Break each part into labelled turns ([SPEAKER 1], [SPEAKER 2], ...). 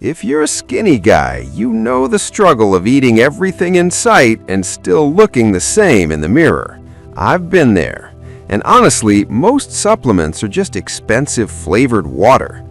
[SPEAKER 1] If you're a skinny guy, you know the struggle of eating everything in sight and still looking the same in the mirror. I've been there. And honestly, most supplements are just expensive flavored water.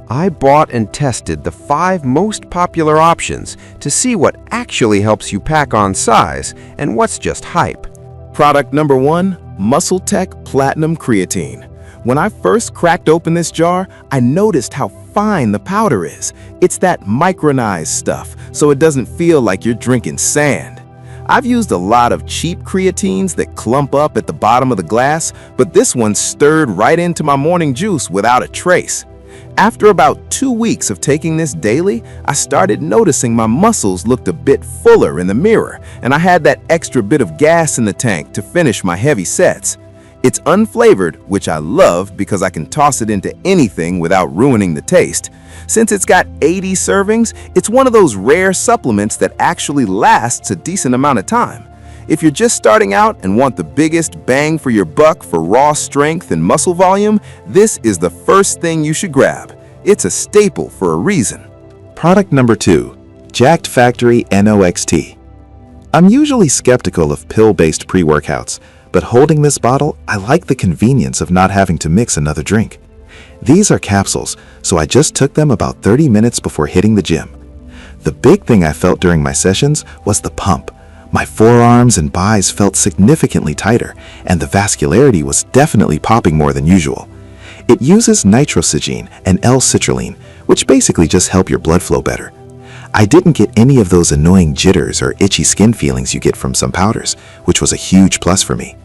[SPEAKER 1] I bought and tested the 5 most popular options to see what actually helps you pack on size and what's just hype.
[SPEAKER 2] Product number 1, Muscle Tech Platinum Creatine. When I first cracked open this jar, I noticed how fine the powder is. It's that micronized stuff, so it doesn't feel like you're drinking sand. I've used a lot of cheap creatines that clump up at the bottom of the glass, but this one stirred right into my morning juice without a trace. After about 2 weeks of taking this daily, I started noticing my muscles looked a bit fuller in the mirror, and I had that extra bit of gas in the tank to finish my heavy sets. It's unflavored, which I love because I can toss it into anything without ruining the taste. Since it's got 80 servings, it's one of those rare supplements that actually lasts a decent amount of time. If you're just starting out and want the biggest bang for your buck for raw strength and muscle volume, this is the first thing you should grab. It's a staple for a reason.
[SPEAKER 3] Product number 2, Jacked Factory NOXT. I'm usually skeptical of pill-based pre-workouts, but holding this bottle, I like the convenience of not having to mix another drink. These are capsules, so I just took them about 30 minutes before hitting the gym. The big thing I felt during my sessions was the pump. My forearms and buys felt significantly tighter, and the vascularity was definitely popping more than usual. It uses nitrosogene and L-citrulline, which basically just help your blood flow better. I didn't get any of those annoying jitters or itchy skin feelings you get from some powders, which was a huge plus for me.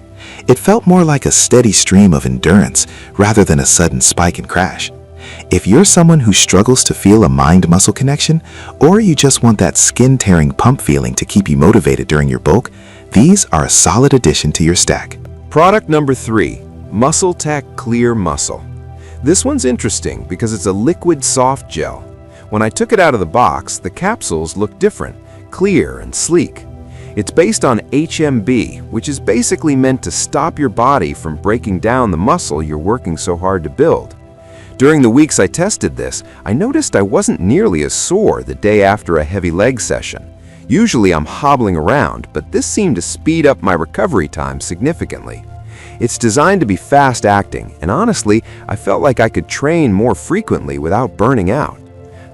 [SPEAKER 3] It felt more like a steady stream of endurance rather than a sudden spike and crash. If you're someone who struggles to feel a mind-muscle connection, or you just want that skin-tearing pump feeling to keep you motivated during your bulk, these are a solid addition to your stack.
[SPEAKER 1] Product number 3, Muscle Tech Clear Muscle. This one's interesting because it's a liquid soft gel. When I took it out of the box, the capsules look different, clear and sleek. It's based on HMB, which is basically meant to stop your body from breaking down the muscle you're working so hard to build. During the weeks I tested this, I noticed I wasn't nearly as sore the day after a heavy leg session. Usually I'm hobbling around, but this seemed to speed up my recovery time significantly. It's designed to be fast-acting, and honestly, I felt like I could train more frequently without burning out.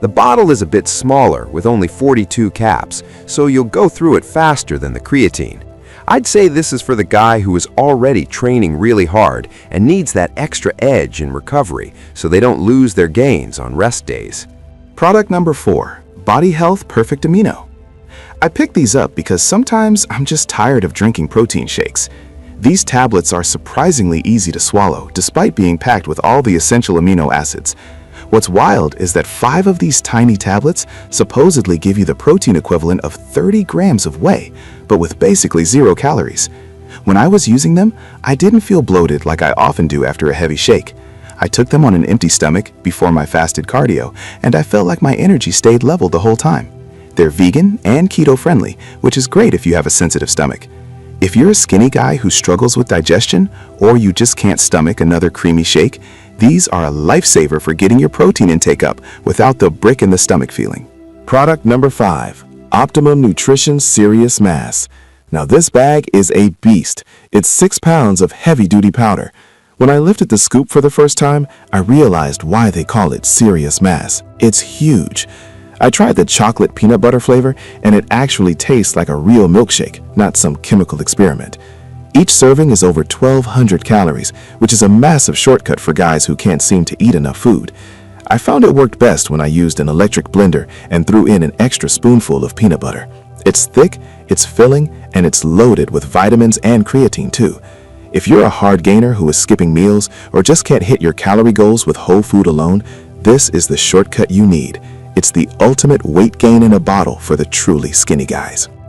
[SPEAKER 1] The bottle is a bit smaller, with only 42 caps, so you'll go through it faster than the creatine. I'd say this is for the guy who is already training really hard and needs that extra edge in recovery so they don't lose their gains on rest days.
[SPEAKER 2] Product number 4, Body Health Perfect Amino. I picked these up because sometimes I'm just tired of drinking protein shakes. These tablets are surprisingly easy to swallow, despite being packed with all the essential amino acids. What's wild is that 5 of these tiny tablets supposedly give you the protein equivalent of 30 grams of whey, but with basically 0 calories. When I was using them, I didn't feel bloated like I often do after a heavy shake. I took them on an empty stomach before my fasted cardio, and I felt like my energy stayed level the whole time. They're vegan and keto-friendly, which is great if you have a sensitive stomach. If you're a skinny guy who struggles with digestion, or you just can't stomach another creamy shake, these are a lifesaver for getting your protein intake up without the brick in the stomach feeling. Product number 5, Optimum Nutrition Serious Mass. Now this bag is a beast. It's 6 pounds of heavy-duty powder. When I lifted the scoop for the first time, I realized why they call it Serious Mass. It's huge. I tried the chocolate peanut butter flavor, and it actually tastes like a real milkshake, not some chemical experiment. Each serving is over 1,200 calories, which is a massive shortcut for guys who can't seem to eat enough food. I found it worked best when I used an electric blender and threw in an extra spoonful of peanut butter. It's thick, it's filling, and it's loaded with vitamins and creatine too. If you're a hard gainer who is skipping meals or just can't hit your calorie goals with whole food alone, this is the shortcut you need. It's the ultimate weight gain in a bottle for the truly skinny guys.